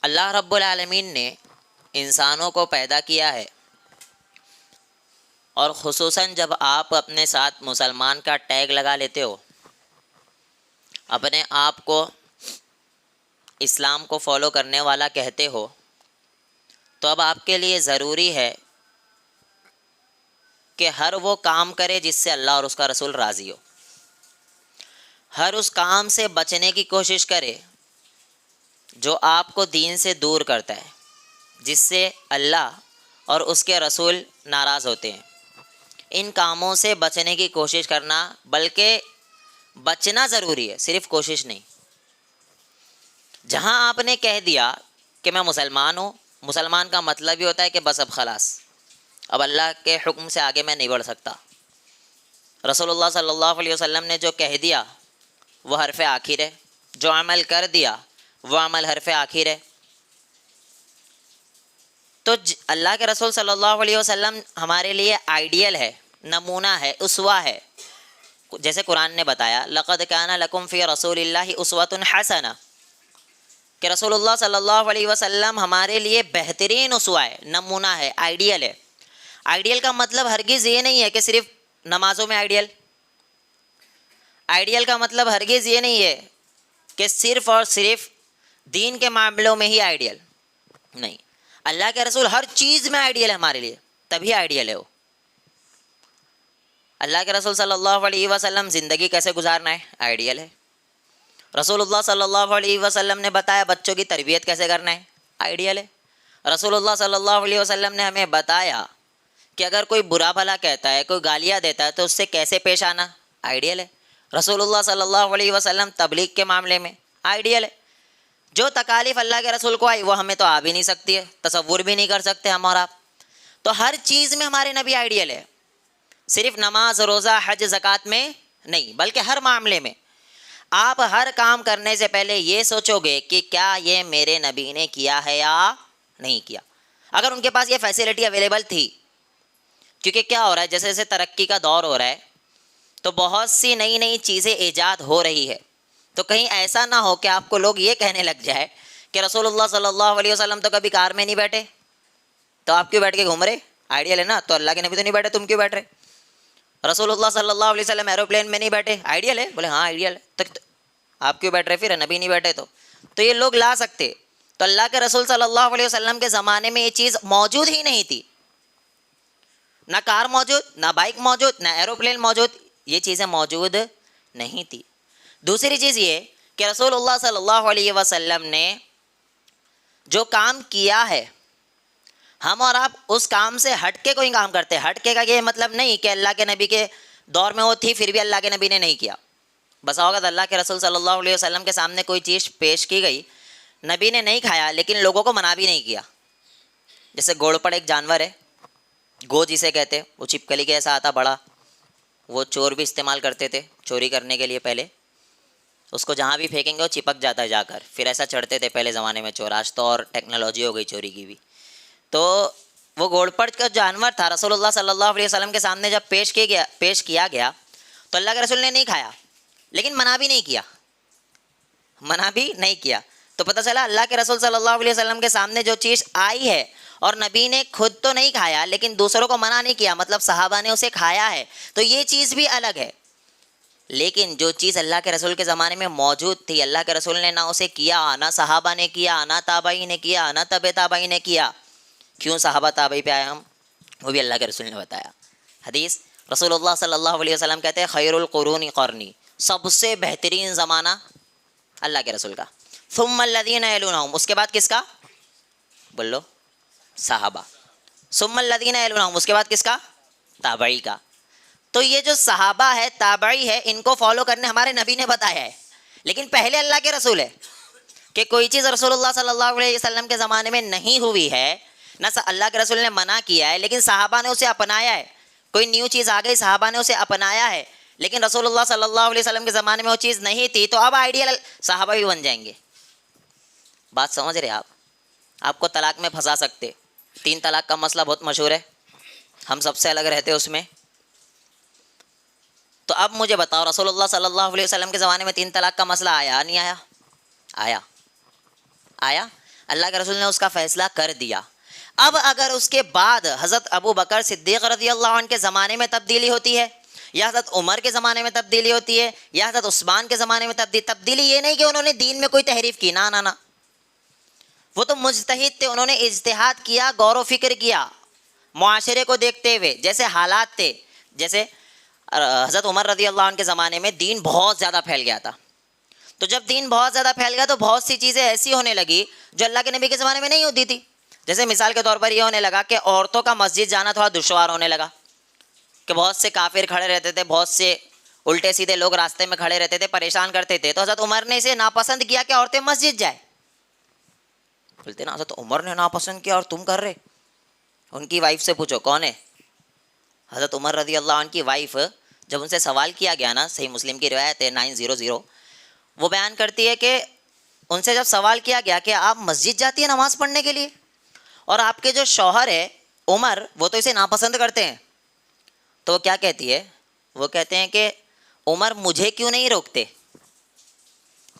اللہ رب العالمین نے انسانوں کو پیدا کیا ہے، اور خصوصاً جب آپ اپنے ساتھ مسلمان کا ٹیگ لگا لیتے ہو، اپنے آپ کو اسلام کو فالو کرنے والا کہتے ہو، تو اب آپ کے لیے ضروری ہے کہ ہر وہ کام کرے جس سے اللہ اور اس کا رسول راضی ہو، ہر اس کام سے بچنے کی کوشش کرے جو آپ کو دین سے دور کرتا ہے، جس سے اللہ اور اس کے رسول ناراض ہوتے ہیں۔ ان کاموں سے بچنے کی کوشش کرنا، بلکہ بچنا ضروری ہے، صرف کوشش نہیں۔ جہاں آپ نے کہہ دیا کہ میں مسلمان ہوں، مسلمان کا مطلب ہی ہوتا ہے کہ بس اب خلاص، اب اللہ کے حکم سے آگے میں نہیں بڑھ سکتا۔ رسول اللہ صلی اللہ علیہ وسلم نے جو کہہ دیا وہ حرف آخر ہے، جو عمل کر دیا وہ عمل حرف آخر ہے۔ تو اللہ کے رسول صلی اللہ علیہ وسلم ہمارے لیے آئیڈیل ہے، نمونہ ہے، اسوہ ہے۔ جیسے قرآن نے بتایا لقد کان لکم فی رسول اللہ اسوۃ حسنہ، کہ رسول اللہ صلی اللہ علیہ وسلم ہمارے لیے بہترین اسوہ ہے، نمونہ ہے، آئیڈیل ہے۔ آئیڈیل کا مطلب ہرگز یہ نہیں ہے کہ صرف نمازوں میں آئیڈیل، آئیڈیل کا مطلب ہرگز یہ نہیں ہے کہ صرف اور صرف دین کے معاملوں میں ہی آئیڈیل، نہیں، اللہ کے رسول ہر چیز میں آئیڈیل ہے ہمارے لیے، تبھی آئیڈیل ہے وہ۔ اللہ کے رسول صلی اللہ علیہ وسلم زندگی کیسے گزارنا ہے، آئیڈیل ہے۔ رسول اللہ صلی اللہ علیہ وسلم نے بتایا بچوں کی تربیت کیسے کرنا ہے، آئیڈیل ہے۔ رسول اللہ صلی اللہ علیہ وسلم نے ہمیں بتایا کہ اگر کوئی برا بھلا کہتا ہے، کوئی گالیاں دیتا ہے تو اس سے کیسے پیش آنا، آئیڈیل ہے۔ رسول اللہ صلی اللہ علیہ وسلم تبلیغ کے معاملے میں آئیڈیل ہے۔ جو تکالیف اللہ کے رسول کو آئی وہ ہمیں تو آ بھی نہیں سکتی ہے، تصور بھی نہیں کر سکتے ہم اور آپ۔ تو ہر چیز میں ہمارے نبی آئیڈیل ہے، صرف نماز، روزہ، حج، زکوٰۃ میں نہیں، بلکہ ہر معاملے میں۔ آپ ہر کام کرنے سے پہلے یہ سوچو گے کہ کیا یہ میرے نبی نے کیا ہے یا نہیں کیا۔ اگر ان کے پاس یہ فیسلٹی اویلیبل تھی، کیونکہ کیا ہو رہا ہے، جیسے جیسے ترقی کا دور ہو رہا ہے تو بہت سی نئی نئی چیزیں ایجاد ہو رہی ہے، تو کہیں ایسا نہ ہو کہ آپ کو لوگ یہ کہنے لگ جائے کہ رسول اللہ صلی اللہ علیہ وسلم تو کبھی کار میں نہیں بیٹھے، تو آپ کیوں بیٹھ کے گھوم رہے، آئیڈیل ہے نا، تو اللہ کے نبی تو نہیں بیٹھے، تم کیوں بیٹھ رہے؟ رسول اللہ صلی اللہ علیہ وسلم ایروپلین میں نہیں بیٹھے، آئیڈیل ہے، بولے ہاں آئیڈیل ہے، تو آپ کیوں بیٹھ رہے، پھر نبی نہیں بیٹھے تو یہ لوگ لا سکتے۔ تو اللہ کے رسول صلی اللہ علیہ وسلم کے زمانے میں یہ چیز موجود ہی نہیں تھی، نہ کار موجود، نہ بائک موجود، نہ ایروپلین موجود، یہ چیزیں موجود نہیں تھی۔ دوسری چیز یہ کہ رسول اللہ صلی اللہ علیہ وسلم نے جو کام کیا ہے، ہم اور آپ اس کام سے ہٹ کے کوئی کام کرتے، ہٹ کے کا یہ مطلب نہیں کہ اللہ کے نبی کے دور میں وہ تھی پھر بھی اللہ کے نبی نے نہیں کیا۔ بسا اوقات اللہ کے رسول صلی اللہ علیہ وسلم کے سامنے کوئی چیز پیش کی گئی، نبی نے نہیں کھایا لیکن لوگوں کو منع بھی نہیں کیا۔ جیسے گھوڑپڑ ایک جانور ہے، گو جسے کہتے، وہ چھپکلی کے ایسا آتا بڑا، وہ چور بھی استعمال کرتے تھے چوری کرنے کے لیے، پہلے اس کو جہاں بھی پھینکیں گے وہ چپک جاتا ہے جا کر، پھر ایسا چڑھتے تھے پہلے زمانے میں چور، آج تو اور ٹیکنالوجی ہو گئی چوری کی بھی۔ تو وہ گھوڑپڑ کا جانور تھا، رسول اللہ صلی اللہ علیہ وسلم کے سامنے جب پیش کیا گیا تو اللہ کے رسول نے نہیں کھایا لیکن منع بھی نہیں کیا، منع بھی نہیں کیا۔ تو پتہ چلا اللہ کے رسول صلی اللہ علیہ وسلم کے سامنے جو چیز آئی ہے اور نبی نے خود تو نہیں کھایا لیکن دوسروں کو منع نہیں کیا، مطلب صحابہ نے اسے کھایا ہے، تو یہ چیز بھی الگ ہے۔ لیکن جو چیز اللہ کے رسول کے زمانے میں موجود تھی، اللہ کے رسول نے نہ اسے کیا، نہ صحابہ نے کیا، نہ تابعی نے کیا، نہ تبع تابعی نے کیا۔ کیوں صحابہ تابعی پہ آئے ہم، وہ بھی اللہ کے رسول نے بتایا۔ حدیث رسول اللہ صلی اللہ علیہ وسلم کہتے ہیں خیر القرون قرنی، سب سے بہترین زمانہ اللہ کے رسول کا، ثم الذین یلونہم، اس کے بعد کس کا، بولو، صحابہ، ثم الذین یلونہم، اس کے بعد کس کا، تابعی کا۔ تو یہ جو صحابہ ہے، تابعی ہے، ان کو فالو کرنے ہمارے نبی نے بتایا ہے، لیکن پہلے اللہ کے رسول ہے کہ کوئی چیز رسول اللہ صلی اللہ علیہ وسلم کے زمانے میں نہیں ہوئی ہے، نہ اللہ کے رسول نے منع کیا ہے لیکن صحابہ نے اسے اپنایا ہے۔ کوئی نیو چیز آ گئی، صحابہ نے اسے اپنایا ہے، لیکن رسول اللہ صلی اللہ علیہ وسلم کے زمانے میں وہ چیز نہیں تھی، تو اب آئیڈیل صحابہ بھی بن جائیں گے۔ بات سمجھ رہے آپ کو طلاق میں پھنسا سکتے، 3 طلاق کا مسئلہ بہت مشہور ہے، ہم سب سے الگ رہتے اس میں۔ تو اب مجھے بتاؤ رسول اللہ صلی اللہ علیہ وسلم کے زمانے میں 3 طلاق کا مسئلہ آیا نہیں آیا؟ آیا۔ اللہ کے رسول نے اس کا فیصلہ کر دیا. اب اگر اس کے بعد حضرت ابو بکر صدیق رضی اللہ عنہ کے زمانے میں تبدیلی ہوتی ہے, یا حضرت عمر کے زمانے میں تبدیلی ہوتی ہے, یا حضرت عثمان کے زمانے میں تبدیلی یہ نہیں کہ انہوں نے دین میں کوئی تحریف کی, نہ نہ نہ, وہ تو مجتہد تھے, انہوں نے اجتہاد کیا, غور و فکر کیا معاشرے کو دیکھتے ہوئے, جیسے حالات تھے. جیسے حضرت عمر رضی اللہ عنہ کے زمانے میں دین بہت زیادہ پھیل گیا تھا, تو جب دین بہت زیادہ پھیل گیا تو بہت سی چیزیں ایسی ہونے لگی جو اللہ کے نبی کے زمانے میں نہیں ہوتی تھی. جیسے مثال کے طور پر یہ ہونے لگا کہ عورتوں کا مسجد جانا تھوڑا دشوار ہونے لگا, کہ بہت سے کافر کھڑے رہتے تھے, بہت سے الٹے سیدھے لوگ راستے میں کھڑے رہتے تھے, پریشان کرتے تھے. تو حضرت عمر نے اسے ناپسند کیا کہ عورتیں مسجد جائیں. بولتے نا حضرت عمر نے ناپسند کیا اور تم کر رہے. ان کی وائف سے پوچھو کون ہے. حضرت عمر رضی اللہ عنہ کی وائف, جب ان سے سوال کیا گیا نا, صحیح مسلم کی روایت ہے 900, وہ بیان کرتی ہے کہ ان سے جب سوال کیا گیا کہ آپ مسجد جاتی ہیں نماز پڑھنے کے لیے, اور آپ کے جو شوہر ہے عمر وہ تو اسے ناپسند کرتے ہیں, تو وہ کیا کہتی ہے, وہ کہتے ہیں کہ عمر مجھے کیوں نہیں روکتے,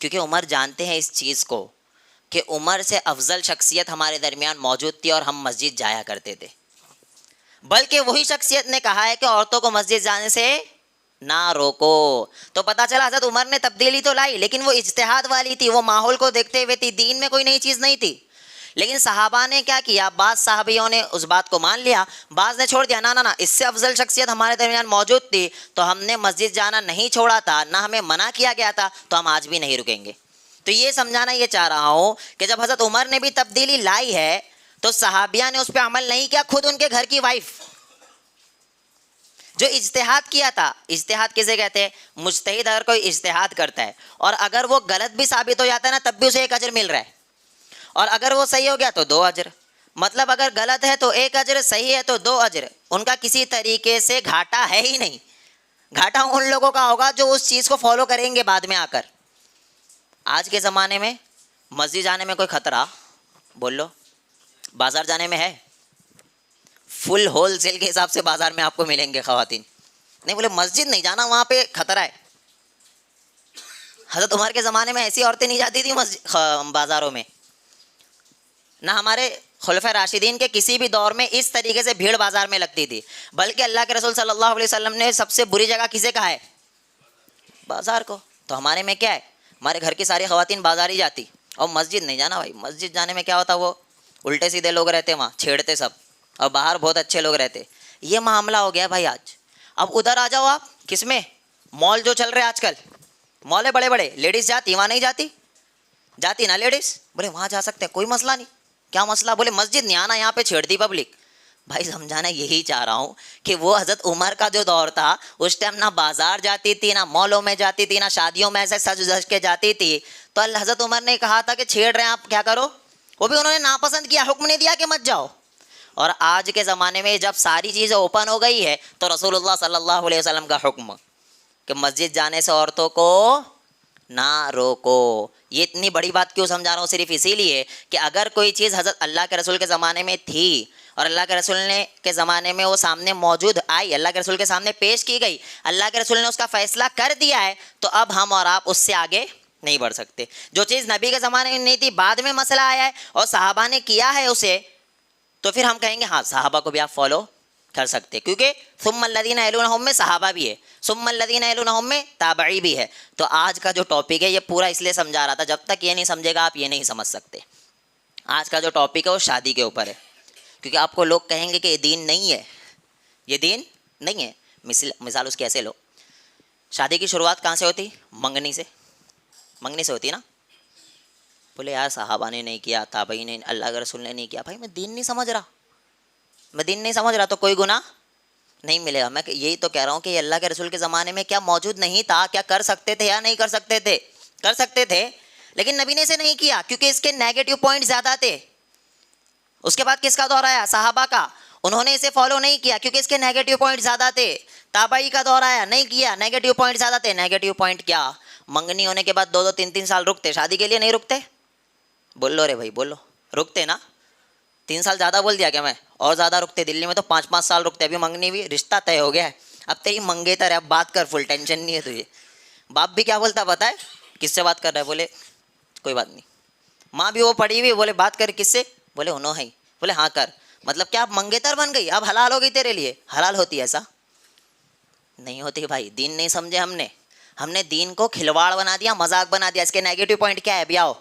کیونکہ عمر جانتے ہیں اس چیز کو کہ عمر سے افضل شخصیت ہمارے درمیان موجود تھی اور ہم مسجد جایا کرتے تھے. بلکہ وہی شخصیت نے کہا ہے کہ عورتوں کو مسجد جانے سے نہ روکو. تو پتہ چلا حضرت عمر نے تبدیلی تو لائی, لیکن وہ اجتہاد والی تھی, وہ ماحول کو دیکھتے ہوئے تھی, دین میں کوئی نئی چیز نہیں تھی. لیکن صحابہ نے کیا کیا, بعض صحابیوں نے اس بات کو مان لیا, بعض نے چھوڑ دیا. نہ نہ نہ, اس سے افضل شخصیت ہمارے درمیان موجود تھی تو ہم نے مسجد جانا نہیں چھوڑا تھا, نہ ہمیں منع کیا گیا تھا, تو ہم آج بھی نہیں رکیں گے. تو یہ سمجھانا یہ چاہ رہا ہوں کہ جب حضرت عمر نے بھی تبدیلی لائی ہے تو صحابیہ نے اس پہ عمل نہیں کیا, خود ان کے گھر کی وائف جو اجتہاد کیا تھا. اجتہاد کسے کہتے ہیں, مجتہد اگر کوئی اجتہاد کرتا ہے اور اگر وہ غلط بھی ثابت ہو جاتا ہے نا تب بھی اسے 1 اجر مل رہا ہے, اور اگر وہ صحیح ہو گیا تو 2 اجر. مطلب اگر غلط ہے تو 1 اجر, صحیح ہے تو 2 اجر. ان کا کسی طریقے سے گھاٹا ہے ہی نہیں. گھاٹا ان لوگوں کا ہوگا جو اس چیز کو فالو کریں گے بعد میں آ کر. آج کے زمانے میں مسجد جانے میں کوئی خطرہ بول لو, بازار جانے میں ہے, فل ہول سیل کے حساب سے بازار میں آپ کو ملیں گے خواتین. نہیں بولے مسجد نہیں جانا, وہاں پہ خطرہ ہے. حضرت عمر کے زمانے میں ایسی عورتیں نہیں جاتی تھیں بازاروں میں, نہ ہمارے خلفۂ راشدین کے کسی بھی دور میں اس طریقے سے بھیڑ بازار میں لگتی تھی. بلکہ اللہ کے رسول صلی اللہ علیہ وسلم نے سب سے بری جگہ کسے کہا ہے, بازار کو. تو ہمارے میں کیا ہے, ہمارے گھر کی ساری خواتین بازار ہی جاتی, اور مسجد نہیں جانا. بھائی مسجد جانے میں کیا ہوتا, وہ الٹے سیدھے لوگ رہتے وہاں, چھیڑتے سب, اور باہر بہت اچھے لوگ رہتے. یہ معاملہ ہو گیا بھائی آج. اب ادھر آ جاؤ آپ, کس میں, مال جو چل رہے آج کل, مال ہے بڑے بڑے, لیڈیز جاتی, وہاں نہیں جاتی, جاتی نا لیڈیز. بولے وہاں جا سکتے ہیں, کوئی مسئلہ نہیں. کیا مسئلہ, بولے مسجد نہیں آنا, یہاں پہ چھیڑ دی پبلک. بھائی سمجھانا یہی چاہ رہا ہوں کہ وہ حضرت عمر کا جو دور تھا اس ٹائم نہ بازار جاتی تھی, نہ مالوں میں جاتی تھی, نہ شادیوں میں ایسے سج دج کے جاتی تھی. تو حضرت عمر نے کہا تھا کہ چھیڑ رہے ہیں آپ, کیا کرو, وہ بھی انہوں نے ناپسند کیا, حکم نہیں دیا کہ مت جاؤ. اور آج کے زمانے میں جب ساری چیزیں اوپن ہو گئی ہے تو رسول اللہ صلی اللہ علیہ وسلم کا حکم کہ مسجد جانے سے عورتوں کو نہ روکو. یہ اتنی بڑی بات کیوں سمجھا رہا ہوں, صرف اسی لیے کہ اگر کوئی چیز حضرت اللہ کے رسول کے زمانے میں تھی اور اللہ کے رسول نے کے زمانے میں وہ سامنے موجود آئی, اللہ کے رسول کے سامنے پیش کی گئی, اللہ کے رسول نے اس کا فیصلہ کر دیا ہے, تو اب ہم اور آپ اس سے آگے نہیں بڑھ سکتے. جو چیز نبی کے زمانے میں نہیں تھی, بعد میں مسئلہ آیا ہے اور صحابہ نے کیا ہے اسے, تو پھر ہم کہیں گے ہاں صحابہ کو بھی آپ فالو کر سکتے, کیونکہ ثم الذین یلونہم میں صحابہ بھی ہے, ثم الذین یلونہم میں تابعی بھی ہے. تو آج کا جو ٹاپک ہے یہ پورا اس لیے سمجھا رہا تھا, جب تک یہ نہیں سمجھے گا آپ یہ نہیں سمجھ سکتے. آج کا جو ٹاپک ہے وہ شادی کے اوپر ہے, کیونکہ آپ کو لوگ کہیں گے کہ یہ دین نہیں ہے, یہ دین نہیں ہے. مثال اس کی ایسے لو, شادی کی شروعات کہاں سے ہوتی, منگنی سے, منگنی سے ہوتی نا. بولے یار صحابہ نے نہیں کیا, تابعی نے, اللہ کے رسول نے نہیں کیا. بھائی میں دین نہیں سمجھ رہا, میں دین نہیں سمجھ رہا تو کوئی گناہ نہیں ملے گا. میں یہی تو کہہ رہا ہوں کہ اللہ کے رسول کے زمانے میں کیا موجود نہیں تھا, کیا کر سکتے تھے یا نہیں کر سکتے تھے, کر سکتے تھے, لیکن نبی نے اسے نہیں کیا کیونکہ اس کے نیگیٹو پوائنٹ زیادہ تھے. اس کے بعد کس کا دور آیا, صحابہ کا, انہوں نے اسے فالو نہیں کیا کیونکہ اس کے نیگیٹو پوائنٹ زیادہ تھے. تابعی کا دور آیا, نہیں کیا, نیگیٹو پوائنٹ زیادہ تھے. نیگیٹو پوائنٹ کیا, منگنی ہونے کے بعد 2-2 3-3 سال رکتے, شادی کے لیے نہیں رکتے. بول لو رے بھائی, بول لو, رکتے نا. 3 سال زیادہ بول دیا کیا میں, اور زیادہ رکتے. دلی میں تو 5-5 سال رکتے. ابھی منگنی بھی, رشتہ طے ہو گیا ہے, اب تیری منگیتر ہے, اب بات کر, فل ٹینشن نہیں ہے تجھے. باپ بھی کیا بولتا پتہ ہے, کس سے بات کر رہا ہے, بولے کوئی بات نہیں, ماں بھی وہ پڑھی ہوئی, بولے بات کر کس سے, بولے انہوں ہی, بولے ہاں کر. مطلب کیا اب منگیتر بن گئی, اب حلال ہو گئی تیرے لیے؟ حلال ہوتی ایسا نہیں ہوتی بھائی. دین نہیں سمجھے ہم نے دین کو کھلواڑ بنا دیا, مذاق بنا دیا. اس کے نیگیٹو پوائنٹ کیا ہے ابھی آؤ.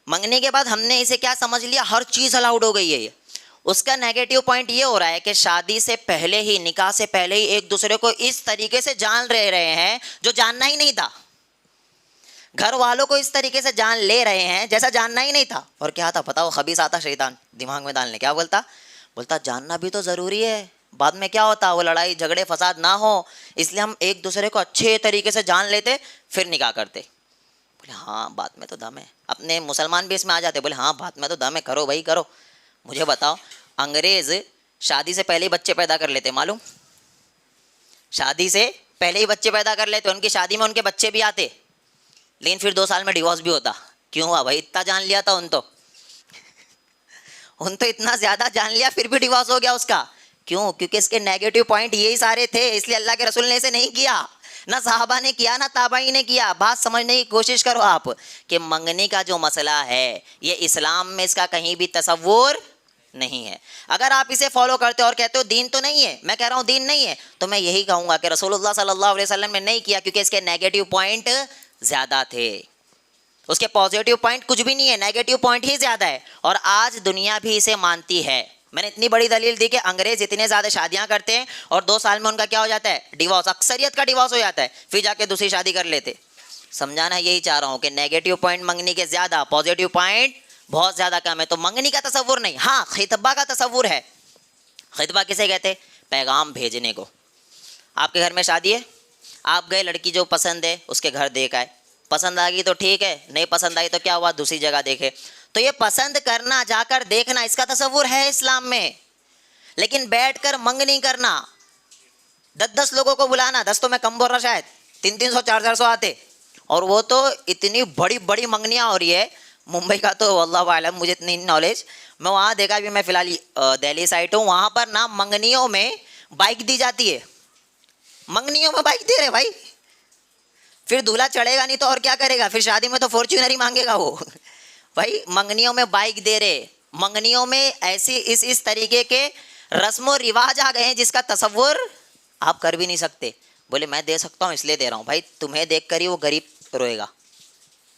منگنے کے بعد ہم نے اسے کیا سمجھ لیا, ہر چیز الاؤڈ ہو گئی ہے. یہ اس کا نیگیٹو پوائنٹ یہ ہو رہا ہے کہ شادی سے پہلے ہی, نکاح سے پہلے ہی ایک دوسرے کو اس طریقے سے جان رہے ہیں جو جاننا ہی نہیں تھا. گھر والوں کو اس طریقے سے جان لے رہے ہیں جیسا جاننا ہی نہیں تھا. اور کیا تھا پتا, وہ خبیث آتا شیطان دماغ میں ڈالنے, کیا بولتا جاننا بھی تو ضروری ہے, بعد میں کیا ہوتا وہ لڑائی جھگڑے فساد نہ ہو, اس لیے ہم ایک دوسرے کو اچھے طریقے سے جان لیتے پھر نکاح کرتے. بولے ہاں بات میں تو دم ہے. اپنے مسلمان بھی اس میں آ جاتے, بولے ہاں بات میں تو دم ہے, کرو بھائی کرو. مجھے بتاؤ, انگریز شادی سے پہلے ہی بچے پیدا کر لیتے, معلوم, شادی سے پہلے ہی بچے پیدا کر لیتے. ان کی شادی میں ان کے بچے بھی آتے, لیکن پھر 2 سال میں ڈیورس بھی ہوتا. کیوں ہوا بھائی؟ اتنا جان لیا تھا ان تو اتنا زیادہ جان لیا, پھر بھی ڈیورس ہو گیا اس کا. کیوں؟ کیونکہ اس کے نیگیٹو پوائنٹ یہی سارے تھے. اس لیے اللہ کے رسول نے اسے نہیں کیا, نہ صحابہ نے کیا, نہ تابعین نے کیا. بات سمجھنے کی کوشش کرو آپ کہ منگنے کا جو مسئلہ ہے یہ اسلام میں اس کا کہیں بھی تصور نہیں ہے. اگر آپ اسے فالو کرتے اور کہتے ہو دین تو نہیں ہے, میں کہہ رہا ہوں دین نہیں ہے, تو میں یہی کہوں گا کہ رسول اللہ صلی اللہ علیہ وسلم نے نہیں کیا, کیونکہ اس کے نیگیٹو پوائنٹ زیادہ تھے. اس کے پازیٹیو پوائنٹ کچھ بھی نہیں ہے, نیگیٹو پوائنٹ ہی زیادہ ہے. اور آج دنیا بھی اسے مانتی ہے. میں نے اتنی بڑی دلیل دی کہ انگریز اتنے زیادہ شادیاں کرتے ہیں اور 2 سال میں ان کا کیا ہو جاتا ہے, ڈیورس. اکثریت کا ڈیورس ہو جاتا ہے, پھر جا کے دوسری شادی کر لیتے. سمجھانا یہی چاہ رہا ہوں کہ نیگیٹو پوائنٹ منگنی کے زیادہ, پازیٹیو پوائنٹ بہت زیادہ کم ہے. تو منگنی کا تصور نہیں, ہاں خطبہ کا تصور ہے. خطبہ کسے کہتے؟ پیغام بھیجنے کو. آپ کے گھر میں شادی ہے, آپ گئے, لڑکی جو پسند ہے اس کے گھر دیکھ آئے, پسند آ گئی تو ٹھیک ہے, نہیں پسند آئی تو کیا ہوا, دوسری جگہ دیکھے. تو یہ پسند کرنا, جا کر دیکھنا, اس کا تصور ہے اسلام میں. لیکن بیٹھ کر منگنی کرنا, 10 لوگوں کو بلانا, 10 تو میں کم بول رہا, شاید 300 400 آتے, اور وہ تو اتنی بڑی بڑی منگنیاں ہو رہی ہے. ممبئی کا تو واللہ عالم, مجھے اتنی نالج, میں وہاں دیکھا بھی, میں فی الحال دہلی سائٹ ہوں, وہاں پر نا منگنیوں میں بائک دی جاتی ہے. منگنیوں میں بائک دے رہے بھائی. پھر دولہا چڑھے گا نہیں تو اور کیا کرے گا, پھر شادی میں تو فارچونر ہی مانگے گا وہ بھائی. منگنیوں میں بائک دے رہے, منگنیوں میں ایسی اس طریقے کے رسم و رواج آ گئے ہیں جس کا تصور آپ کر بھی نہیں سکتے. بولے میں دے سکتا ہوں اس لیے دے رہا ہوں. بھائی تمہیں دیکھ کر ہی وہ غریب روئے گا,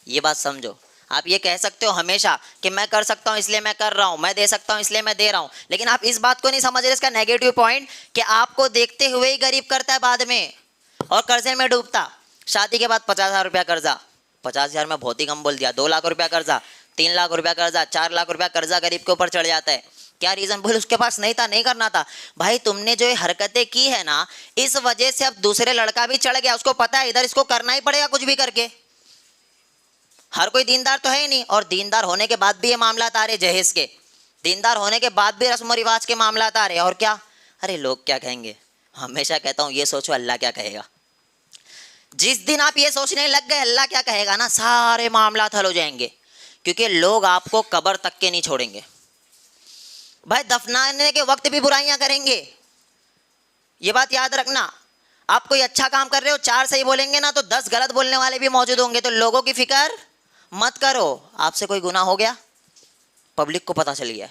یہ بات سمجھو. آپ یہ کہہ سکتے ہو ہمیشہ کہ میں کر سکتا ہوں اس لیے میں کر رہا ہوں, میں دے سکتا ہوں اس لیے میں دے رہا ہوں, لیکن آپ اس بات کو نہیں سمجھ رہے, اس کا نیگیٹو پوائنٹ کہ آپ کو دیکھتے ہوئے ہی غریب کرتا ہے بعد میں اور قرضے میں ڈوبتا. شادی کے بعد 50,000 روپیہ قرضہ, 50,000 میں بہت ہی کم بول دیا, 2 لاکھ روپیہ قرضہ, 3 لاکھ روپیہ قرضہ, 4 لاکھ روپیہ قرضہ غریب کے اوپر چڑھ جاتا ہے. کیا ریزن؟ بولے اس کے پاس نہیں تھا, نہیں کرنا تھا. بھائی تم نے جو حرکتیں کی ہے نا, اس وجہ سے اب دوسرے لڑکا بھی چڑھ گیا, اس کو پتا ہے ادھر اس کو کرنا ہی پڑے گا کچھ بھی کر کے. ہر کوئی دیندار تو ہے ہی نہیں, اور دیندار ہونے کے بعد بھی یہ معاملات آ رہے جہیز کے, دیندار ہونے کے بعد بھی رسم و رواج کے معاملات آ رہے. اور کیا, ارے لوگ کیا کہیں گے. ہمیشہ کہتا ہوں یہ سوچو اللہ کیا کہے گا. جس دن آپ یہ سوچنے لگ گئے اللہ کیا کہے گا نا, سارے معاملات حل ہو جائیں گے. کیونکہ لوگ آپ کو قبر تک کے نہیں چھوڑیں گے بھائی, دفنانے کے وقت بھی برائیاں کریں گے. یہ بات یاد رکھنا. آپ کوئی اچھا کام کر رہے ہو, 4 صحیح بولیں گے نا تو 10 غلط بولنے والے بھی موجود ہوں گے. تو لوگوں کی فکر مت کرو. آپ سے کوئی گناہ ہو گیا, پبلک کو پتہ چل گیا,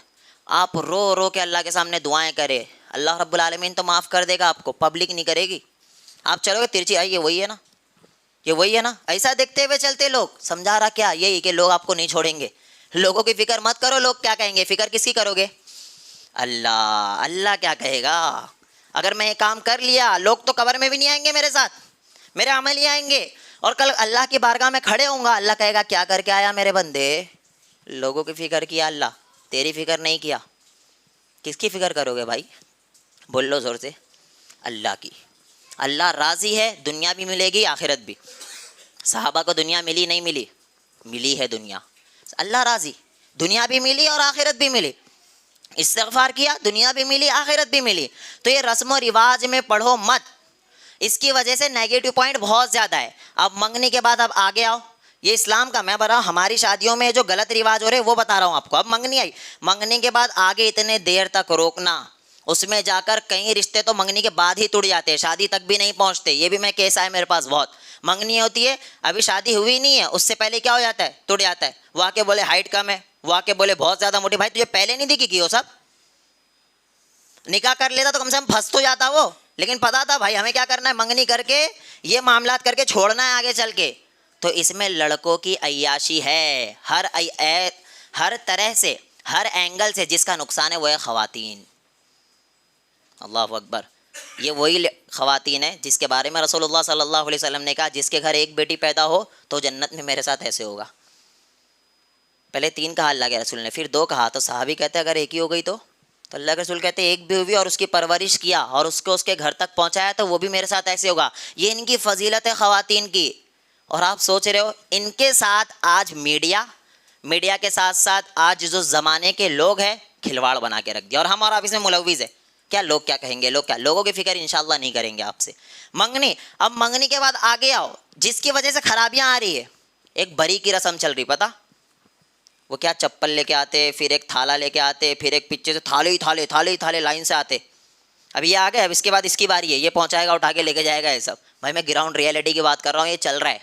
آپ رو رو کے اللہ کے سامنے دعائیں کرے, اللہ رب العالمین تو معاف کر دے گا آپ کو, پبلک نہیں کرے گی. آپ چلو گے ترچی, آئیے وہی ہے نا, یہ وہی ہے نا, ایسا دیکھتے ہوئے چلتے لوگ. سمجھا رہا کیا, یہی کہ لوگ آپ کو نہیں چھوڑیں گے. لوگوں کی فکر مت کرو, لوگ کیا کہیں گے, فکر کس کی کرو گے, اللہ. اللہ کیا کہے گا. اگر میں یہ کام کر لیا, لوگ تو قبر میں بھی نہیں آئیں گے میرے ساتھ, میرے عمل ہی آئیں گے, اور کل اللہ کی بارگاہ میں کھڑے ہوں گا, اللہ کہے گا کیا کر کے آیا میرے بندے, لوگوں کی فکر کیا اللہ, تیری فکر نہیں کیا. کس کی فکر کرو گے بھائی, بول لو زور سے, اللہ کی. اللہ راضی ہے, دنیا بھی ملے گی آخرت بھی. صحابہ کو دنیا ملی نہیں ملی, ملی ہے دنیا. اللہ راضی, دنیا بھی ملی اور آخرت بھی ملی. استغفار کیا, دنیا بھی ملی آخرت بھی ملی. تو یہ رسم و رواج میں پڑھو مت, اس کی وجہ سے نیگیٹو پوائنٹ بہت زیادہ ہے. اب منگنے کے بعد اب آگے آؤ, یہ اسلام کا, میں بتا ہماری شادیوں میں جو غلط رواج ہو رہے وہ بتا رہا ہوں آپ کو. اب منگنی آئی, منگنے کے بعد آگے اتنے دیر تک روکنا, اس میں جا کر کئی رشتے تو منگنی کے بعد ہی ٹوٹ جاتے ہیں, شادی تک بھی نہیں پہنچتے. یہ بھی میں کیس آئے میرے پاس بہت. منگنی ہوتی ہے ابھی شادی ہوئی نہیں ہے اس سے پہلے کیا ہو جاتا ہے, ٹوٹ جاتا ہے. وہ آ کے بولے ہائٹ کم ہے, وہ آ کے بولے بہت زیادہ موٹی. بھائی تجھے پہلے نہیں دیکھی کی وہ سب؟ نکاح کر لیتا تو کم سے کم پھنس تو جاتا وہ, لیکن پتا تھا بھائی ہمیں کیا کرنا ہے, منگنی کر کے یہ معاملات کر کے چھوڑنا ہے آگے چل کے. تو اس میں لڑکوں کی عیاشی ہے ہر طرح سے, ہر اینگل سے. جس کا نقصان ہے وہ ہے خواتین. اللہ اکبر. یہ وہی خواتین ہیں جس کے بارے میں رسول اللہ صلی اللہ علیہ وسلم نے کہا جس کے گھر ایک بیٹی پیدا ہو تو جنت میں میرے ساتھ ایسے ہوگا. پہلے 3 کہا اللہ کے رسول نے, پھر 2 کہا. تو صحابی کہتے اگر ایک ہی ہو گئی تو اللہ کے رسول کہتے ایک بھی ہوئی اور اس کی پرورش کیا اور اس کو اس کے گھر تک پہنچایا تو وہ بھی میرے ساتھ ایسے ہوگا. یہ ان کی فضیلت ہے خواتین کی. اور آپ سوچ رہے ہو ان کے ساتھ آج میڈیا کے ساتھ ساتھ آج جو زمانے کے لوگ ہیں کھلواڑ بنا کے رکھ دیا. اور ہم اور آپ اس میں ملوث ہے. کیا لوگ کیا کہیں گے, لوگوں کی فکر انشاءاللہ نہیں کریں گے آپ سے. منگنی, اب منگنی کے بعد آگے آؤ جس کی وجہ سے خرابیاں آ رہی ہے. ایک بری کی رسم چل رہی, پتا وہ کیا, چپل لے کے آتے, پھر ایک تھالا لے کے آتے, پھر ایک پیچھے سے تھالے لائن سے آتے. اب یہ آ گئے, اب اس کے بعد اس کی باری ہے, یہ پہنچائے گا اٹھا کے لے کے جائے گا. یہ سب بھائی میں گراؤنڈ ریئلٹی کی بات کر رہا ہوں, یہ چل رہا ہے.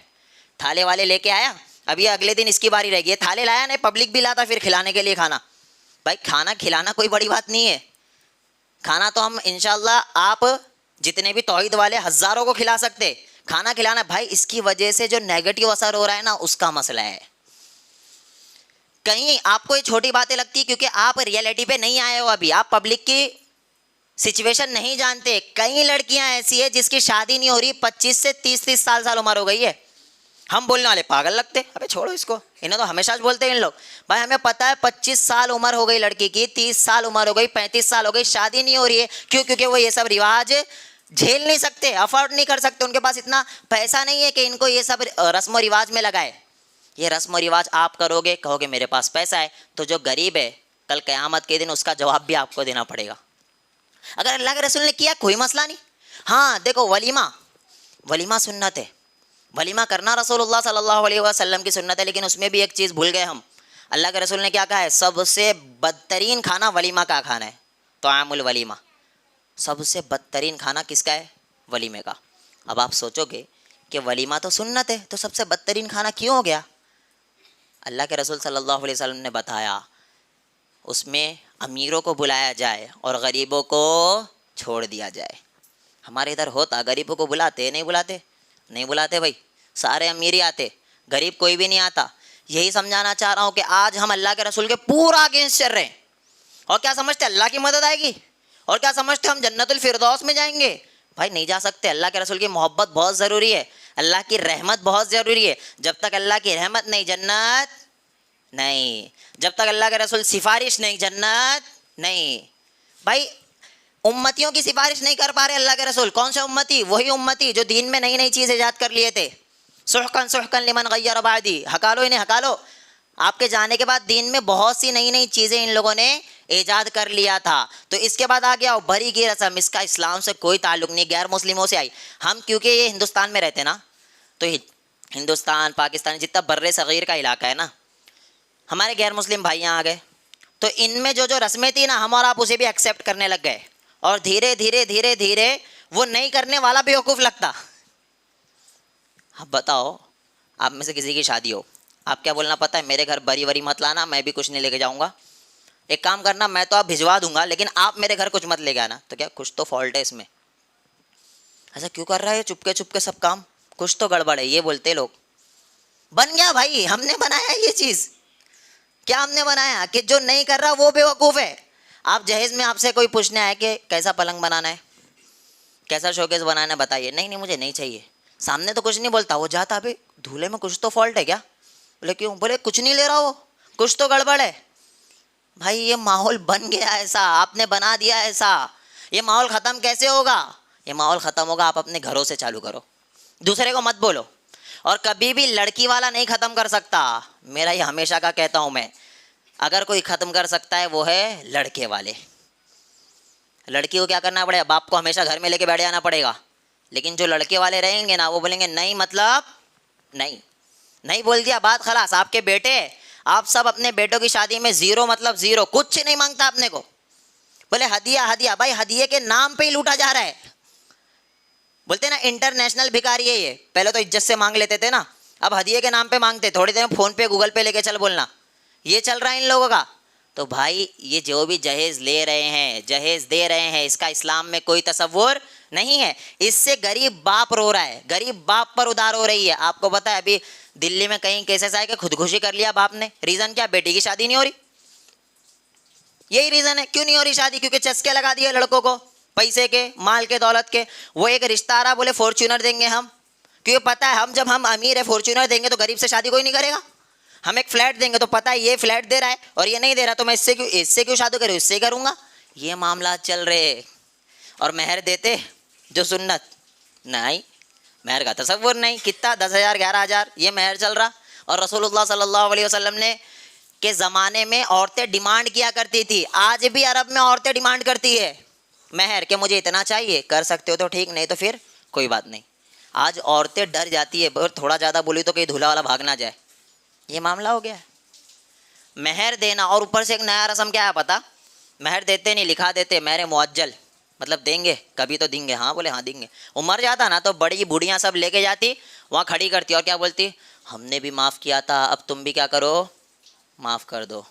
تھالے والے لے کے آیا, اب یہ اگلے دن اس کی باری رہ گئی. تھالے لایا نہیں, پبلک بھی لاتا پھر کھلانے کے لیے کھانا. بھائی کھانا کھلانا کوئی بڑی بات نہیں ہے. کھانا تو ہم انشاءاللہ آپ جتنے بھی توحید والے ہزاروں کو کھلا سکتے. کھانا کھلانا بھائی اس کی وجہ سے جو نیگیٹو اثر ہو رہا ہے نا اس کا مسئلہ ہے. کہیں آپ کو یہ چھوٹی باتیں لگتی کیونکہ آپ ریئلٹی پہ نہیں آئے ہو ابھی, آپ پبلک کی سچویشن نہیں جانتے. کئی لڑکیاں ایسی ہے جس کی شادی نہیں ہو رہی, 25 سے 30 سال عمر ہو گئی ہے. ہم بولنے والے پاگل لگتے, ابے چھوڑو اس کو, انہیں تو ہمیشہ بولتے ہیں ان لوگ. بھائی ہمیں پتہ ہے 25 سال عمر ہو گئی لڑکی کی, 30 سال عمر ہو گئی, 35 سال ہو گئی, شادی نہیں ہو رہی ہے. کیوں؟ کیونکہ وہ یہ سب رواج جھیل نہیں سکتے, افورڈ نہیں کر سکتے. ان کے پاس اتنا پیسہ نہیں ہے کہ ان کو یہ سب رسم و رواج میں لگائے. یہ رسم و رواج آپ کرو گے, کہو گے میرے پاس پیسہ ہے, تو جو غریب ہے کل قیامت کے دن اس کا جواب بھی آپ کو دینا پڑے گا. اگر اللہ کے رسول نے کیا کوئی مسئلہ نہیں. ہاں دیکھو ولیمہ سنت ہے, ولیمہ کرنا رسول اللہ صلی اللہ علیہ وسلم کی سنت ہے. لیکن اس میں بھی ایک چیز بھول گئے ہم. اللہ کے رسول نے کیا کہا ہے, سب سے بدترین کھانا ولیمہ کا کھانا ہے. طعام الولیمہ, سب سے بدترین کھانا کس کا ہے؟ ولیمے کا. اب آپ سوچو گے کہ ولیمہ تو سنت ہے تو سب سے بدترین کھانا کیوں ہو گیا؟ اللہ کے رسول صلی اللہ علیہ وسلم نے بتایا اس میں امیروں کو بلایا جائے اور غریبوں کو چھوڑ دیا جائے. ہمارے ادھر ہوتا, غریبوں کو بلاتے نہیں بلاتے بھائی, سارے امیر ہی آتے, غریب کوئی بھی نہیں آتا. یہی سمجھانا چاہ رہا ہوں کہ آج ہم اللہ کے رسول کے پورا اگینسٹ چل رہے ہیں. اور کیا سمجھتے اللہ کی مدد آئے گی, اور کیا سمجھتے ہم جنت الفردوس میں جائیں گے؟ بھائی نہیں جا سکتے. اللہ کے رسول کی محبت بہت ضروری ہے, اللہ کی رحمت بہت ضروری ہے. جب تک اللہ کی رحمت نہیں جنت نہیں, جب تک اللہ کے رسول سفارش نہیں جنت نہیں. بھائی امتیوں کی سفارش نہیں کر پا رہے اللہ کے رسول. کون سے امتی؟ وہی امتی جو دین میں نئی چیز ایجاد کر لیے تھے. سحقن لمن غیر بعدی, ہکا لو انہیں, ہکا لو. آپ کے جانے کے بعد دین میں بہت سی نئی چیزیں ان لوگوں نے ایجاد کر لیا تھا. تو اس کے بعد آ گیا بری کی رسم, اس کا اسلام سے کوئی تعلق نہیں, غیر مسلموں سے آئی. ہم کیونکہ یہ ہندوستان میں رہتے نا, تو ہندوستان پاکستان جتنا بر صغیر کا علاقہ ہے نا, ہمارے غیر مسلم بھائیاں آ گئے تو ان میں جو رسمیں تھیں نا, ہم اور آپ اسے بھی ایکسیپٹ کرنے لگ گئے. اور دھیرے دھیرے وہ نہیں کرنے والا بھی بیوقوف لگتا. اب بتاؤ آپ میں سے کسی کی شادی ہو, آپ کیا بولنا پتہ ہے, میرے گھر بری وری مت لانا, میں بھی کچھ نہیں لے کے جاؤں گا. ایک کام کرنا, میں تو آپ بھجوا دوں گا لیکن آپ میرے گھر کچھ مت لے کے آنا. تو کیا کچھ تو فالٹ ہے اس میں, ایسا کیوں کر رہا ہے چپ کے سب کام, کچھ تو گڑبڑ ہے, یہ بولتے لوگ. بن گیا بھائی, ہم نے بنایا یہ چیز. کیا ہم نے بنایا کہ جو نہیں کر رہا وہ بیوقوف ہے. آپ جہیز میں آپ سے کوئی پوچھنے آئے کہ کیسا پلنگ بنانا ہے, کیسا شوکیس بنانا ہے, بتائیے. نہیں مجھے نہیں چاہیے. سامنے تو کچھ نہیں بولتا, وہ جاتا ابھی دھولے میں کچھ تو فالٹ ہے کیا. بولے کیوں؟ بولے کچھ نہیں لے رہا, وہ کچھ تو گڑبڑ ہے. بھائی یہ ماحول بن گیا ایسا, آپ نے بنا دیا ایسا. یہ ماحول ختم کیسے ہوگا؟ یہ ماحول ختم ہوگا آپ اپنے گھروں سے چالو کرو, دوسرے کو مت بولو. اور کبھی بھی لڑکی والا نہیں ختم کر سکتا. میرا یہ ہمیشہ کا کہتا ہوں میں, اگر کوئی ختم کر سکتا ہے وہ ہے لڑکے والے. لڑکی کو کیا کرنا پڑے گا, باپ کو ہمیشہ گھر میں لے کے بیٹھ جانا پڑے گا. لیکن جو لڑکے والے رہیں گے نا, وہ بولیں گے نہیں مطلب نہیں بول دیا, بات خلاص. آپ کے بیٹے, آپ سب اپنے بیٹوں کی شادی میں 0 مطلب 0, کچھ نہیں مانگتا اپنے کو. بولے ہدیہ, بھائی ہدیے کے نام پہ ہی لوٹا جا رہا ہے. بولتے نا انٹرنیشنل بھکاری ہے یہ. پہلے تو عزت سے مانگ لیتے تھے نا, اب ہدیے کے نام پہ مانگتے, تھوڑی دیر میں فون پہ گوگل پہ لے کے چل بولنا, یہ چل رہا ہے ان لوگوں کا. تو بھائی یہ جو بھی جہیز لے رہے ہیں, جہیز دے رہے ہیں, اس کا اسلام میں کوئی تصور نہیں ہے. اس سے غریب باپ رو رہا ہے, غریب باپ پر ادار ہو رہی ہے. آپ کو پتا ہے ابھی دلی میں کہیں کیسز آئے کہ خودکشی کر لیا باپ نے. ریزن کیا؟ بیٹی کی شادی نہیں ہو رہی. یہی ریزن ہے. کیوں نہیں ہو رہی شادی؟ کیونکہ چسکے لگا دیے لڑکوں کو, پیسے کے, مال کے, دولت کے. وہ ایک رشتہ آ رہا, بولے فارچونر دیں گے ہم, کیونکہ پتہ ہے جب ہم امیر ہے فارچونر دیں گے تو غریب سے شادی کوئی نہیں کرے گا. ہم ایک فلیٹ دیں گے تو پتہ ہے یہ فلیٹ دے رہا ہے اور یہ نہیں دے رہا, تو میں اس سے کیوں شادی کروں, اس سے کروں گا. یہ معاملات چل رہے. اور مہر دیتے جو سنت, نہیں مہر کا تصور نہیں. کتنا 10,000 11,000 یہ مہر چل رہا. اور رسول اللہ صلی اللہ علیہ وسلم نے کے زمانے میں عورتیں ڈیمانڈ کیا کرتی تھی. آج بھی عرب میں عورتیں ڈیمانڈ کرتی ہے مہر, کہ مجھے اتنا چاہیے. کر سکتے ہو تو ٹھیک, نہیں تو پھر کوئی بات نہیں. آج عورتیں ڈر جاتی ہے, تھوڑا زیادہ بولی تو کہ دھولا والا بھاگ نہ جائے. یہ معاملہ ہو گیا ہے مہر دینا. اور اوپر سے ایک نیا رسم کیا ہے پتہ, مہر دیتے نہیں, لکھا دیتے مہر معجل, مطلب دیں گے کبھی تو دیں گے. ہاں بولے ہاں دیں گے. وہ مر جاتا نا تو بڑی بوڑھیاں سب لے کے جاتی, وہاں کھڑی کرتی اور کیا بولتی, ہم نے بھی معاف کیا تھا, اب تم بھی کیا کرو, معاف کر دو.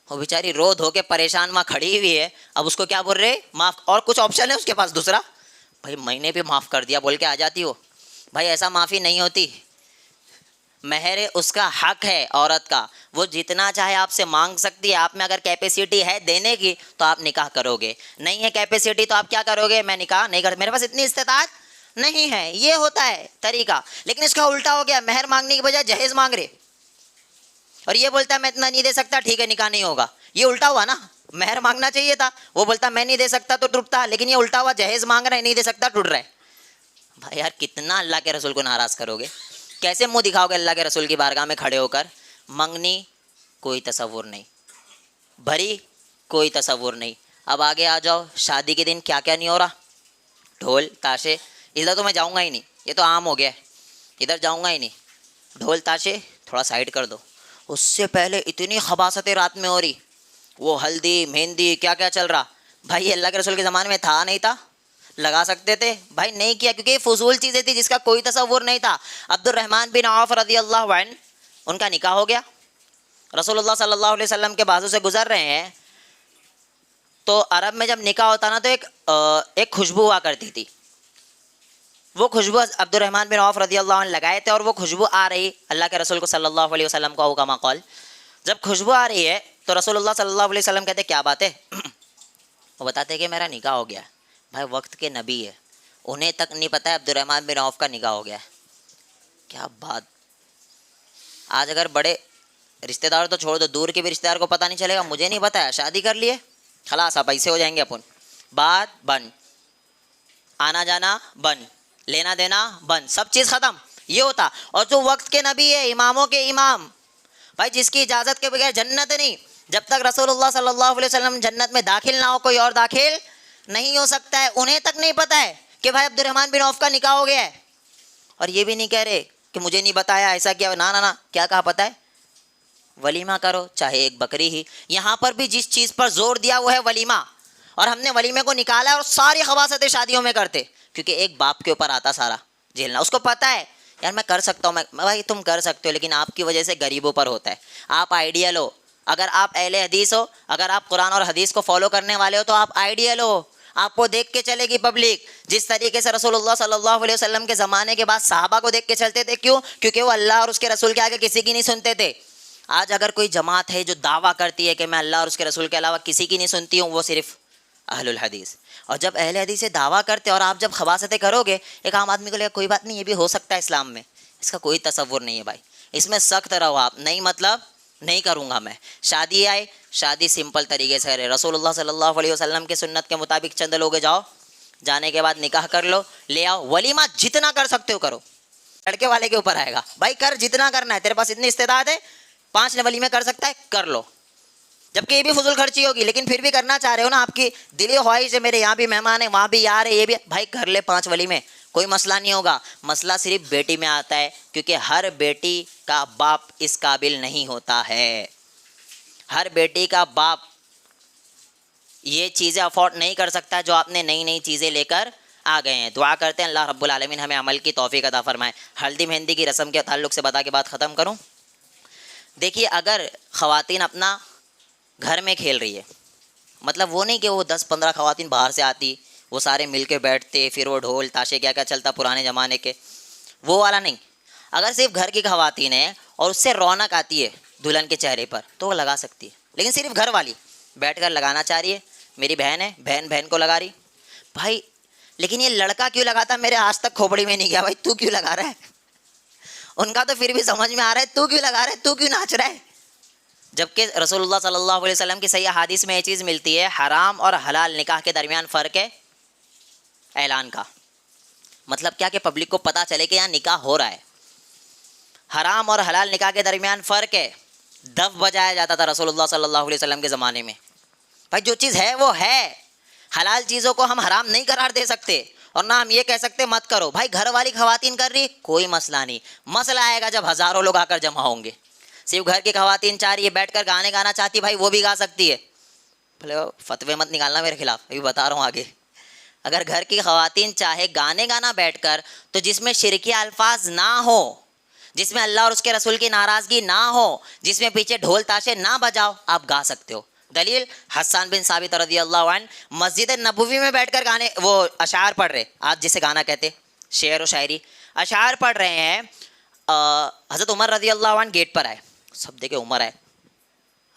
وہ بیچاری رو دھو کے پریشان وہاں کھڑی ہوئی ہے, اب اس کو کیا بول رہے, معاف. اور کچھ آپشن ہے اس کے پاس دوسرا, بھائی میں نے بھی معاف کر دیا بول کے آ جاتی ہو. بھائی ایسا معافی نہیں ہوتی. مہر اس کا حق ہے عورت کا, وہ جتنا چاہے آپ سے مانگ سکتی ہے. آپ میں اگر کیپیسٹی ہے دینے کی تو آپ نکاح کرو گے, نہیں ہے کیپیسٹی تو آپ کیا کرو گے, میں نکاح نہیں کر, میرے پاس اتنی استطاعت نہیں ہے. یہ ہوتا ہے طریقہ. لیکن اس کا الٹا ہو گیا, مہر مانگنے کی بجائے جہیز مانگ رہے, اور یہ بولتا ہے میں اتنا نہیں دے سکتا, ٹھیک ہے نکاح نہیں ہوگا. یہ الٹا ہوا نا, مہر مانگنا چاہیے تھا, وہ بولتا میں نہیں دے سکتا تو ٹوٹتا. لیکن یہ الٹا ہوا, جہیز مانگ رہا ہے, نہیں دے سکتا, ٹوٹ رہا ہے. بھائی یار کتنا اللہ کے رسول کو ناراض کرو گے, کیسے منہ دکھاؤ گے اللہ کے رسول کی بارگاہ میں کھڑے ہو کر. منگنی کوئی تصور نہیں, بھری کوئی تصور نہیں. اب آگے آ جاؤ, شادی کے دن کیا کیا نہیں ہو رہا, ڈھول تاشے. ادھر تو میں جاؤں گا ہی نہیں, یہ تو عام ہو گیا ہے, ادھر جاؤں گا ہی نہیں. ڈھول تاشے تھوڑا سائڈ کر دو. اس سے پہلے اتنی خباثتیں رات میں ہو رہی, وہ ہلدی مہندی کیا کیا چل رہا. بھائی اللہ کے رسول کے زمانے میں تھا نہیں تھا, لگا سکتے تھے, بھائی نہیں کیا کیونکہ یہ فضول چیزیں تھی جس کا کوئی تصور نہیں تھا. عبد الرحمن بن عوف رضی اللہ عنہ, ان کا نکاح ہو گیا. رسول اللہ صلی اللہ علیہ وسلم کے بازو سے گزر رہے ہیں, تو عرب میں جب نکاح ہوتا نا تو ایک خوشبو ہوا کرتی تھی. وہ خوشبو عبد الرحمن بن عوف رضی اللہ عنہ لگائے تھے, اور وہ خوشبو آ رہی اللہ کے رسول کو صلی اللہ علیہ وسلم کو حکم قول. جب خوشبو آ رہی ہے تو رسول اللہ صلی اللہ علیہ وسلم کہتے کیا بات ہے, وہ بتاتے کہ میرا نکاح ہو گیا. بھائی وقت کے نبی ہے, انہیں تک نہیں پتہ ہے عبد الرحمن بن عوف کا نکاح ہو گیا ہے. کیا بات. آج اگر بڑے رشتہ دار تو چھوڑ دو, دور کے بھی رشتہ دار کو پتہ نہیں چلے گا, مجھے نہیں پتہ ہے, شادی کر لیے خلاص آپ ایسے ہو جائیں گے اپن, بات بند, آنا جانا بند, لینا دینا بند, سب چیز ختم. یہ ہوتا. اور جو وقت کے نبی ہے, اماموں کے امام, بھائی جس کی اجازت کے بغیر جنت نہیں. جب تک رسول اللہ صلی اللہ علیہ وسلم جنت میں داخل نہ ہو, کوئی اور داخل نہیں ہو سکتا ہے. انہیں تک نہیں پتہ ہے کہ بھائی عبد الرحمن بن عوف کا نکاح ہو گیا ہے. اور یہ بھی نہیں کہہ رہے کہ مجھے نہیں بتایا, ایسا کیا, نا کیا کہا پتہ ہے, ولیمہ کرو چاہے ایک بکری ہی. یہاں پر بھی جس چیز پر زور دیا وہ ہے ولیمہ, اور ہم نے ولیمے کو نکالا ہے. اور ساری خباثتیں شادیوں میں کرتے, کیونکہ ایک باپ کے اوپر آتا سارا جھیلنا. اس کو پتہ ہے یار میں کر سکتا ہوں, میں بھائی تم کر سکتے ہو, لیکن آپ کی وجہ سے غریبوں پر ہوتا ہے. آپ آئیڈیل ہو, اگر آپ اہل حدیث ہو, اگر آپ قرآن اور حدیث کو فالو کرنے والے ہو تو آپ آئیڈیل ہو. آپ کو دیکھ کے چلے گی پبلک, جس طریقے سے رسول اللہ صلی اللہ علیہ وسلم کے زمانے کے بعد صحابہ کو دیکھ کے چلتے تھے. کیوں؟ کیونکہ وہ اللہ اور اس کے رسول کے آگے کسی کی نہیں سنتے تھے. آج اگر کوئی جماعت ہے جو دعویٰ کرتی ہے کہ میں اللہ اور اس کے رسول کے علاوہ کسی کی نہیں سنتی ہوں, وہ صرف اہل الحدیث. اور جب اہل حدیث سے دعویٰ کرتے اور آپ جب خباثتیں کرو گے, ایک عام آدمی کو لگے کوئی بات نہیں, یہ بھی ہو سکتا ہے اسلام میں, اس کا کوئی تصور نہیں ہے. بھائی اس میں سخت رہو آپ, نہیں مطلب نہیں کروں گا میں. شادی آئے, شادی سمپل طریقے سے کرے, رسول اللہ صلی اللہ علیہ وسلم کے سنت کے مطابق چند لوگ جاؤ, جانے کے بعد نکاح کر لو, لے آؤ. ولیمہ جتنا کر سکتے ہو کرو, لڑکے والے کے اوپر آئے گا. بھائی کر جتنا کرنا ہے, تیرے پاس اتنی استطاعت ہے, 5 ولیمے کر سکتا ہے کر لو. جبکہ یہ بھی فضول خرچی ہوگی, لیکن پھر بھی کرنا چاہ رہے ہو نا, آپ کی دلی خواہش ہے میرے یہاں بھی مہمان ہیں, وہاں بھی یار ہے, یہ بھی, بھائی کر لے 5 ولیمے, کوئی مسئلہ نہیں ہوگا. مسئلہ صرف بیٹی میں آتا ہے, کیونکہ ہر بیٹی کا باپ اس قابل نہیں ہوتا ہے. ہر بیٹی کا باپ یہ چیزیں افورڈ نہیں کر سکتا جو آپ نے نئی نئی چیزیں لے کر آ گئے ہیں. دعا کرتے ہیں اللہ رب العالمین ہمیں عمل کی توفیق عطا فرمائے. ہلدی مہندی کی رسم کے تعلق سے بتا کے بات ختم کروں. دیکھیے اگر خواتین اپنا گھر میں کھیل رہی ہے, مطلب وہ نہیں کہ وہ 10-15 خواتین باہر سے آتی, وہ سارے مل کے بیٹھتے, پھر وہ ڈھول تاشے کیا کیا چلتا پرانے زمانے کے, وہ والا نہیں. اگر صرف گھر کی خواتین ہیں اور اس سے رونق آتی ہے دلہن کے چہرے پر تو وہ لگا سکتی ہے, لیکن صرف گھر والی بیٹھ کر لگانا چاہ رہی ہے. میری بہن ہے, بہن کو لگا رہی, بھائی لیکن یہ لڑکا کیوں لگاتا, میرے آج تک کھوپڑی میں نہیں گیا بھائی تو کیوں لگا رہا ہے. ان کا تو پھر بھی سمجھ میں آ رہا ہے تو کیوں لگا رہا ہے, تو کیوں ناچ رہا ہے. جبکہ رسول اللہ صلی اللہ علیہ وسلم کی صحیح حدیث میں یہ چیز ملتی ہے, حرام اور حلال نکاح کے درمیان فرق ہے اعلان کا. مطلب کیا کہ پبلک کو پتہ چلے کہ یہاں نکاح ہو رہا ہے. حرام اور حلال نکاح کے درمیان فرق ہے. دف بجایا جاتا تھا رسول اللہ صلی اللہ علیہ وسلم کے زمانے میں. بھائی جو چیز ہے وہ ہے, حلال چیزوں کو ہم حرام نہیں قرار دے سکتے اور نہ ہم یہ کہہ سکتے مت کرو. بھائی گھر والی خواتین کر رہی کوئی مسئلہ نہیں, مسئلہ آئے گا جب ہزاروں لوگ آ کر جمع ہوں گے. صرف گھر کی خواتین چاہ رہی ہے بیٹھ کر گانے گانا چاہتی, بھائی وہ بھی گا سکتی ہے. بھلے فتوے مت نکالنا میرے خلاف, ابھی بتا رہا ہوں آگے. اگر گھر کی خواتین چاہے گانے گانا بیٹھ کر تو جس میں شرکی الفاظ نہ ہو, جس میں اللہ اور اس کے رسول کی ناراضگی نہ ہو, جس میں پیچھے ڈھول تاشے نہ بجاؤ, آپ گا سکتے ہو. دلیل حسان بن ثابت رضی اللہ عنہ مسجد نبوی میں بیٹھ کر گانے وہ اشعار پڑھ رہے, آج جسے گانا کہتے, شعر و شاعری, اشعار پڑھ رہے ہیں. حضرت عمر رضی اللہ عنہ گیٹ پر آئے, سب دیکھے عمر آئے,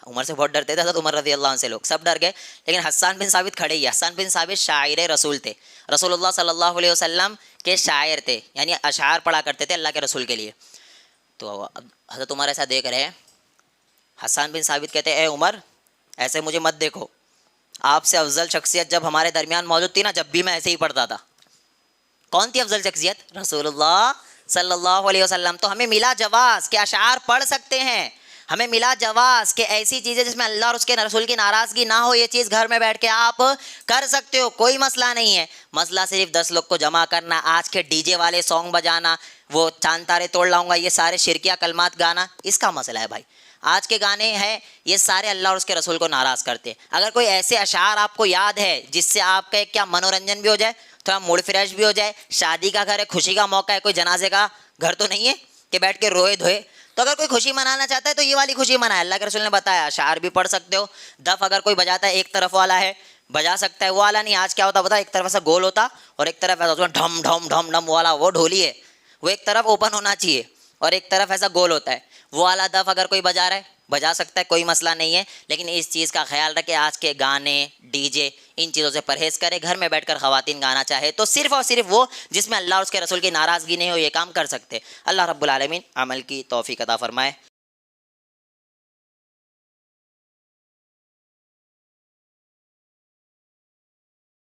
عمر سے بہت ڈرتے تھے حضرت عمر رضی اللہ عنہ سے, لوگ سب ڈر گئے, لیکن حسان بن ثابت کھڑے ہی. حسان بن ثابت شاعر رسول تھے, رسول اللہ صلی اللہ علیہ وسلم کے شاعر تھے, یعنی اشعار پڑھا کرتے تھے اللہ کے رسول کے لیے. تو حضرت عمر ایسا دیکھ رہے ہیں, حسان بن ثابت کہتے اے عمر ایسے مجھے مت دیکھو, آپ سے افضل شخصیت جب ہمارے درمیان موجود تھی نا, جب بھی میں ایسے ہی پڑھتا تھا. کون تھی افضل شخصیت؟ رسول اللہ صلی اللہ علیہ وسلم. تو ہمیں ملا جواز کہ اشعار پڑھ سکتے ہیں, ہمیں ملا جواز کہ ایسی چیزیں جس میں اللہ اور اس کے رسول کی ناراضگی نہ ہو, یہ چیز گھر میں بیٹھ کے آپ کر سکتے ہو, کوئی مسئلہ نہیں ہے. مسئلہ صرف 10 لوگ کو جمع کرنا, آج کے ڈی جے والے سانگ بجانا, وہ چاند تارے توڑ لاؤں گا, یہ سارے شرکیہ کلمات گانا, اس کا مسئلہ ہے. بھائی آج کے گانے ہیں یہ سارے اللہ اور اس کے رسول کو ناراض کرتے ہیں. اگر کوئی ایسے اشعار آپ کو یاد ہے جس سے آپ کا کیا منورنجن بھی ہو جائے, تھوڑا موڈ فریش بھی ہو جائے, شادی کا گھر ہے, خوشی کا موقع ہے, کوئی جنازے کا گھر تو نہیں ہے کہ بیٹھ کے روئے دھوئے, تو اگر کوئی خوشی منانا چاہتا ہے تو یہ والی خوشی منائے. اللہ کے رسول نے بتایا اشعار بھی پڑھ سکتے ہو. دف اگر کوئی بجاتا ہے ایک طرف والا ہے بجا سکتا ہے, وہ والا نہیں. آج کیا ہوتا پتا, ایک طرف ایسا گول ہوتا اور ایک طرف ایسا ڈھم ڈھم ڈھم ڈھم والا, وہ ڈھولی ہے, وہ ایک طرف اوپن ہونا چاہیے اور ایک طرف ایسا گول ہوتا ہے. وہ والا دف اگر کوئی بجا رہا ہے بجا سکتا ہے, کوئی مسئلہ نہیں ہے. لیکن اس چیز کا خیال رکھے, آج کے گانے ڈی جے ان چیزوں سے پرہیز کرے. گھر میں بیٹھ کر خواتین گانا چاہے تو صرف اور صرف وہ جس میں اللہ اور اس کے رسول کی ناراضگی نہیں ہو, یہ کام کر سکتے. اللہ رب العالمین عمل کی توفیق عطا فرمائے.